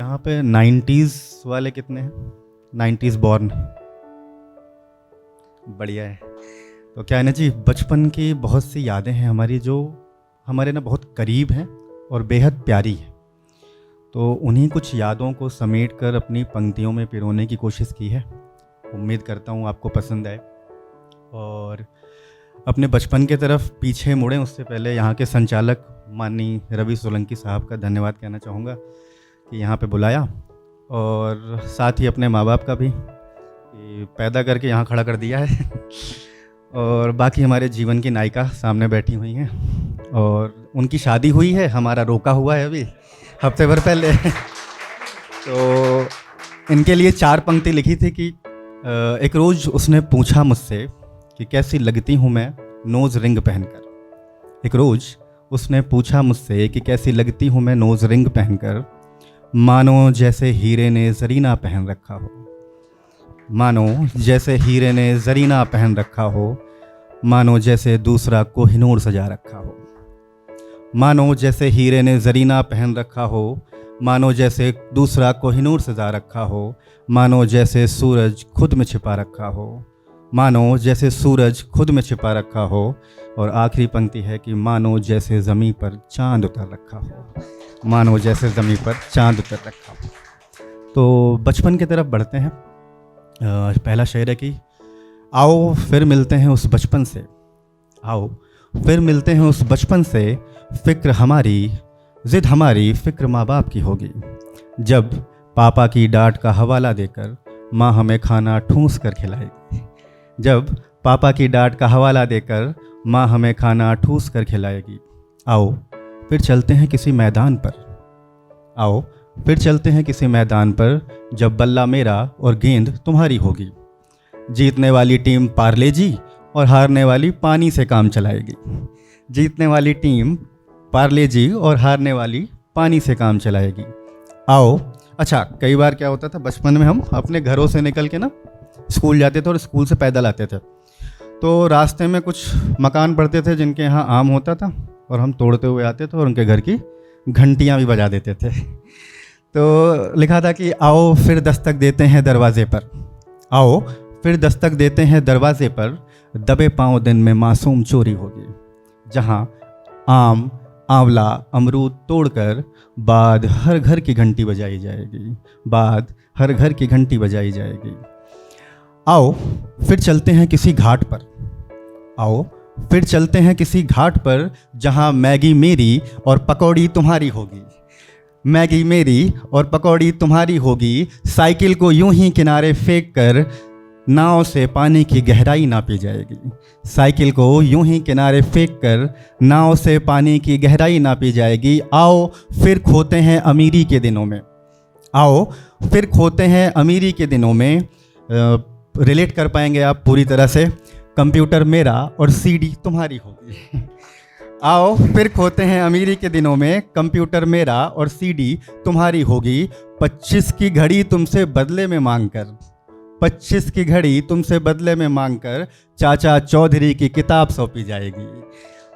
यहाँ पे 90s वाले कितने हैं? 90s बॉर्न, बढ़िया है। तो क्या है ना जी, बचपन की बहुत सी यादें हैं हमारी जो हमारे ना बहुत करीब हैं और बेहद प्यारी है। तो उन्हीं कुछ यादों को समेट कर अपनी पंक्तियों में पिरोने की कोशिश की है। उम्मीद करता हूँ आपको पसंद आए। और अपने बचपन के तरफ पीछे मुड़ें उससे पहले यहाँ के संचालक माननीय रवि सोलंकी साहब का धन्यवाद कहना चाहूँगा कि यहाँ पे बुलाया, और साथ ही अपने माँ बाप का भी कि पैदा करके यहाँ खड़ा कर दिया है। और बाकी हमारे जीवन की नायिका सामने बैठी हुई हैं और उनकी शादी हुई है, हमारा रोका हुआ है अभी हफ्ते भर पहले। तो इनके लिए 4 पंक्ति लिखी थी कि एक रोज़ उसने पूछा मुझसे कि कैसी लगती हूँ मैं नोज़ रिंग पहनकर। एक रोज़ उसने पूछा मुझसे कि कैसी लगती हूँ मैं नोज़ रिंग पहनकर, मानो जैसे हीरे ने जरीना पहन रखा हो, मानो जैसे हीरे ने जरीना पहन रखा हो, मानो जैसे दूसरा कोहिनूर सजा रखा हो, मानो जैसे हीरे ने जरीना पहन रखा हो, मानो जैसे दूसरा कोहिनूर सजा रखा हो, मानो जैसे सूरज खुद में छिपा रखा हो, मानो जैसे सूरज खुद में छिपा रखा हो। और आखिरी पंक्ति है कि मानो जैसे ज़मीं पर चांद उतर रखा हो, मानो जैसे ज़मीं पर चांद उतर रखा हो। तो बचपन की तरफ बढ़ते हैं। पहला शेर है कि आओ फिर मिलते हैं उस बचपन से, आओ फिर मिलते हैं उस बचपन से, फ़िक्र हमारी ज़िद हमारी फ़िक्र माँ बाप की होगी, जब पापा की डांट का हवाला देकर माँ हमें खाना ठूंस कर खिलाएगी, जब पापा की डांट का हवाला देकर माँ हमें खाना ठूस कर खिलाएगी। आओ फिर चलते हैं किसी मैदान पर, आओ फिर चलते हैं किसी मैदान पर, जब बल्ला मेरा और गेंद तुम्हारी होगी, जीतने वाली टीम पार्ले जी और हारने वाली पानी से काम चलाएगी, जीतने वाली टीम पार्ले जी और हारने वाली पानी से काम चलाएगी। आओ। अच्छा, कई बार क्या होता था बचपन में, हम अपने घरों से निकल के ना स्कूल जाते थे और स्कूल से पैदल आते थे, तो रास्ते में कुछ मकान पड़ते थे जिनके यहाँ आम होता था और हम तोड़ते हुए आते थे और उनके घर की घंटियाँ भी बजा देते थे। तो लिखा था कि आओ फिर दस्तक देते हैं दरवाजे पर, आओ फिर दस्तक देते हैं दरवाजे पर, दबे पाँव दिन में मासूम चोरी होगी, जहाँ आम आंवला अमरूद तोड़कर बाद हर घर की घंटी बजाई जाएगी, बाद हर घर की घंटी बजाई जाएगी। आओ फिर चलते हैं किसी घाट पर, आओ फिर चलते हैं किसी घाट पर, जहाँ मैगी मेरी और पकौड़ी तुम्हारी होगी, मैगी मेरी और पकौड़ी तुम्हारी होगी, साइकिल को यूं ही किनारे फेंक कर नाव से पानी की गहराई नापी जाएगी, साइकिल को यूं ही किनारे फेंक कर नाव से पानी की गहराई नापी जाएगी। आओ फिर खोते हैं अमीरी के दिनों में, आओ फिर खोते हैं अमीरी के दिनों में। रिलेट कर पाएंगे आप पूरी तरह से, कंप्यूटर मेरा और सीडी तुम्हारी होगी। आओ फिर खोते हैं अमीरी के दिनों में, कंप्यूटर मेरा और सीडी तुम्हारी होगी, 25 की घड़ी तुमसे बदले में मांगकर, 25 की घड़ी तुमसे बदले में मांगकर, चाचा चौधरी की किताब सौंपी जाएगी।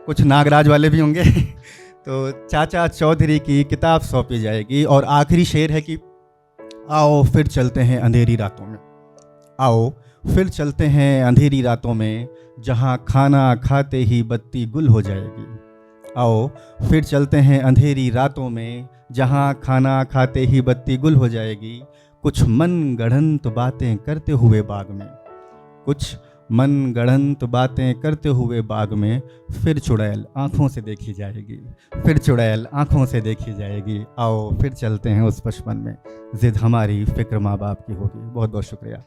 कुछ नागराज वाले भी होंगे। तो चाचा चौधरी की किताब सौंपी जाएगी। और आखिरी शेर है कि आओ फिर चलते हैं अंधेरी रातों में, आओ फिर चलते हैं अंधेरी रातों में, जहाँ खाना खाते ही बत्ती गुल हो जाएगी, आओ फिर चलते हैं अंधेरी रातों में, जहाँ खाना खाते ही बत्ती गुल हो जाएगी। कुछ मन गढ़ंत बातें करते हुए बाग में, कुछ मन गढ़ंत बातें करते हुए बाग में, फिर चुड़ैल आँखों से देखी जाएगी, फिर चुड़ैल आँखों से देखी जाएगी। आओ फिर चलते हैं उस बचपन में, ज़िद हमारी फ़िक्र माँ बाप की होगी। बहुत बहुत शुक्रिया।